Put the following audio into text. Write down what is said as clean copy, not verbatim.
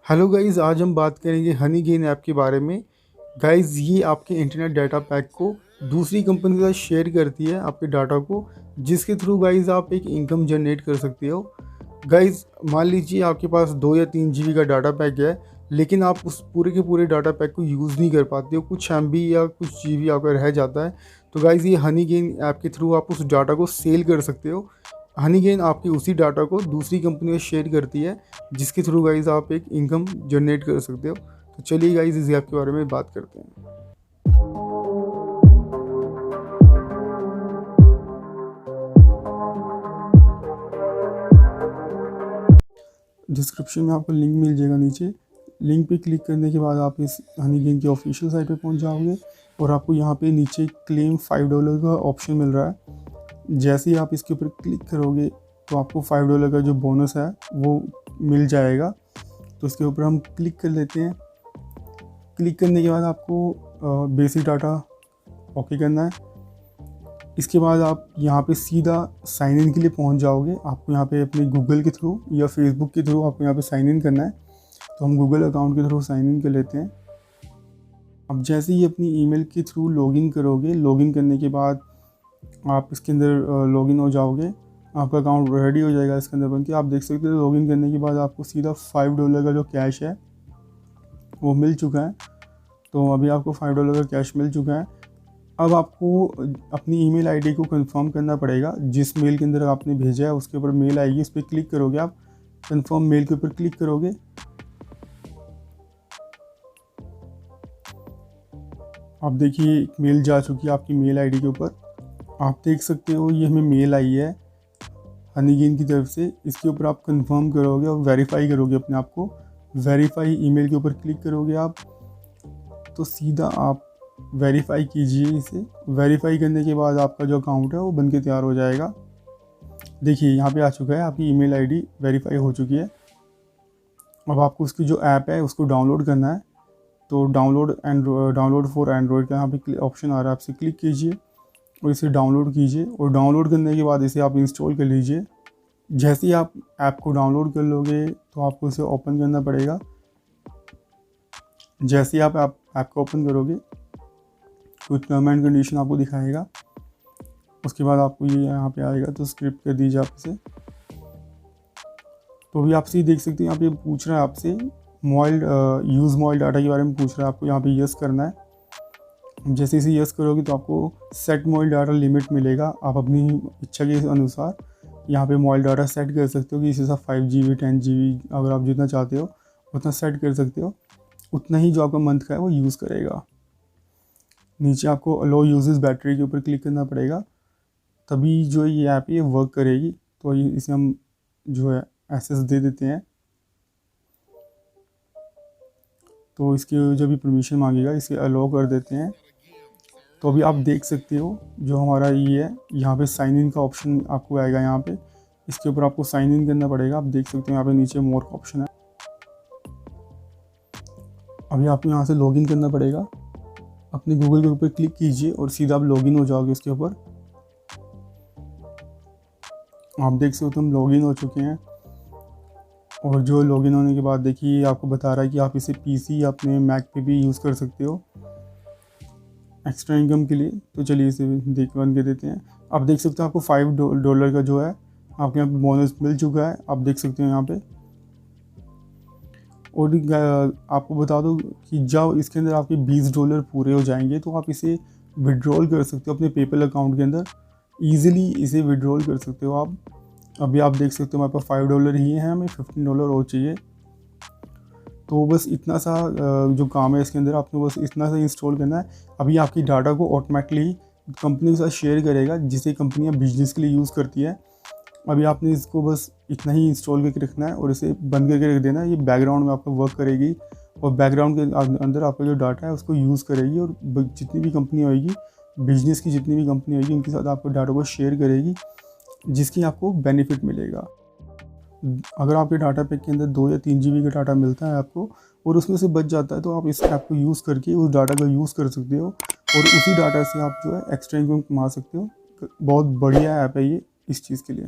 Hello guys, आज हम बात करेंगे हनी गेन ऐप के बारे में। गाइज़, ये आपके इंटरनेट डाटा पैक को दूसरी कंपनी के साथ शेयर करती है आपके डाटा को, जिसके थ्रू गाइज़ आप एक इनकम जनरेट कर सकते हो। गाइज़, मान लीजिए आपके पास 2 या 3 जीबी का डाटा पैक है, लेकिन आप उस पूरे के पूरे डाटा पैक को यूज़ नहीं कर पाते हो, कुछ एमबी या कुछ जीबी आपका रह जाता है। तो गाइज़, ये हनी गेन ऐप के थ्रू आप उस डाटा को सेल कर सकते हो। हनी गेन आपकी उसी डाटा को दूसरी कंपनी में शेयर करती है, जिसके थ्रू गाइज़ आप एक इनकम जनरेट कर सकते हो। तो चलिए गाइज़, इस ऐप के बारे में बात करते हैं। डिस्क्रिप्शन में आपको लिंक मिल जाएगा नीचे। लिंक पे क्लिक करने के बाद आप इस हनी गेन की ऑफिशियल साइट पे पहुंच जाओगे और आपको यहाँ पे नीचे क्लेम $5 का ऑप्शन मिल रहा है। जैसे ही आप इसके ऊपर क्लिक करोगे तो आपको $5 का जो बोनस है वो मिल जाएगा। तो इसके ऊपर हम क्लिक कर लेते हैं। क्लिक करने के बाद आपको बेसिक डाटा ओके करना है। इसके बाद आप यहाँ पे सीधा साइन इन के लिए पहुँच जाओगे। आपको यहाँ पे अपने गूगल के थ्रू या फेसबुक के थ्रू आपको यहाँ पे साइन इन करना है। तो हम गूगल अकाउंट के थ्रू साइन इन कर लेते हैं। अब जैसे ही अपनी ईमेल के थ्रू लॉगिन करोगे, लॉगिन करने के बाद आप इसके अंदर लॉगिन हो जाओगे। आपका अकाउंट रेडी हो जाएगा इसके अंदर बन के। आप देख सकते हो लॉगिन करने के बाद आपको सीधा $5 का जो कैश है वो मिल चुका है। तो अभी आपको $5 का कैश मिल चुका है। अब आपको अपनी ईमेल आईडी को कंफर्म करना पड़ेगा। जिस मेल के अंदर आपने भेजा है उसके ऊपर मेल आएगी, उस पर क्लिक करोगे। आप कंफर्म मेल के ऊपर क्लिक करोगे। आप देखिए एक मेल जा चुकी है आपकी मेल आईडी के ऊपर। आप देख सकते हो ये हमें मेल आई है हनी गेन की तरफ से। इसके ऊपर आप कंफर्म करोगे और वेरीफाई करोगे अपने आप को। वेरीफाई ईमेल के ऊपर क्लिक करोगे आप, तो सीधा आप वेरीफाई कीजिए इसे। वेरीफाई करने के बाद आपका जो अकाउंट है वो बन के तैयार हो जाएगा। देखिए यहाँ पे आ चुका है, आपकी ईमेल आईडी वेरीफाई हो चुकी है। अब आपको उसकी जो ऐप है उसको डाउनलोड करना है। तो डाउनलोड फॉर एंड्रॉयड का यहाँ पे ऑप्शन आ रहा है, आपसे क्लिक कीजिए और इसे डाउनलोड कीजिए। और डाउनलोड करने के बाद इसे आप इंस्टॉल कर लीजिए। जैसे ही आप ऐप को डाउनलोड कर लोगे तो आपको इसे ओपन करना पड़ेगा। जैसे ही आप ऐप को ओपन करोगे कुछ टर्म एंड कंडीशन आपको दिखाएगा। उसके बाद आपको ये यहाँ पे आएगा, तो स्क्रिप्ट कर दीजिए आप इसे। तो अभी आपसे देख सकते हैं यहाँ पे पूछ रहा है आपसे मोबाइल डाटा के बारे में पूछ रहा है। आपको यहाँ पे यस करना है। जैसे इसे यस करोगे तो आपको सेट मोबाइल डाटा लिमिट मिलेगा। आप अपनी इच्छा के अनुसार यहाँ पे मोबाइल डाटा सेट कर सकते हो कि इसे 5 GB 10 GB अगर आप जितना चाहते हो उतना सेट कर सकते हो। उतना ही जो आपका मंथ का है वो यूज़ करेगा। नीचे आपको अलो यूजेस बैटरी के ऊपर क्लिक करना पड़ेगा, तभी जो ये ऐप ये वर्क करेगी। तो इसे हम जो है एक्सेस दे देते हैं। तो इसकी जो भी परमिशन मांगेगा इसे अलो कर देते हैं। तो अभी आप देख सकते हो जो हमारा ये है, यहाँ पे साइन इन का ऑप्शन आपको आएगा। यहाँ पे इसके ऊपर आपको साइन इन करना पड़ेगा। आप देख सकते हो यहाँ पे नीचे मोर का ऑप्शन है। अभी आपको यहाँ से लॉगिन करना पड़ेगा। अपने गूगल के ऊपर क्लिक कीजिए और सीधा आप लॉगिन हो जाओगे उसके ऊपर। आप देख सकते हो हम लॉगिन हो चुके हैं। और जो लॉगिन होने के बाद देखिए आपको बता रहा है कि आप इसे पीसी या अपने मैक पे भी यूज़ कर सकते हो एक्स्ट्रा इनकम के लिए। तो चलिए इसे बन के देते हैं। आप देख सकते हो आपको $5 का जो है आपके यहाँ पे बोनस मिल चुका है। आप देख सकते हो यहाँ पे। और आपको बता दो कि जब इसके अंदर आपके $20 पूरे हो जाएंगे तो आप इसे विड्रॉल कर सकते हो अपने पेपल अकाउंट के अंदर। ईजिली इसे विड्रॉल कर सकते हो आप। अभी आप देख सकते हो हमारे पास $5 ही है, हमें $15 और चाहिए। तो बस इतना सा जो काम है इसके अंदर आपको बस इतना सा इंस्टॉल करना है। अभी आपकी डाटा को ऑटोमेटिकली कंपनी के साथ शेयर करेगा, जिसे कंपनियां बिजनेस के लिए यूज़ करती है। अभी आपने इसको बस इतना ही इंस्टॉल करके रखना है और इसे बंद करके रख देना है। ये बैकग्राउंड में आपका वर्क करेगी और बैकग्राउंड के अंदर आपका जो डाटा है उसको यूज़ करेगी। और जितनी भी कंपनी होगी, बिजनेस की जितनी भी कंपनी होगी, उनके साथ आपको डाटा को शेयर करेगी, जिसकी आपको बेनिफिट मिलेगा। अगर आपके डाटा पैक के अंदर 2 या 3 GB का डाटा मिलता है आपको और उसमें से बच जाता है, तो आप इस ऐप को यूज़ करके उस डाटा को यूज़ कर सकते हो और उसी डाटा से आप जो है एक्स्ट्रा इनकम कमा सकते हो। बहुत बढ़िया ऐप है ये इस चीज़ के लिए।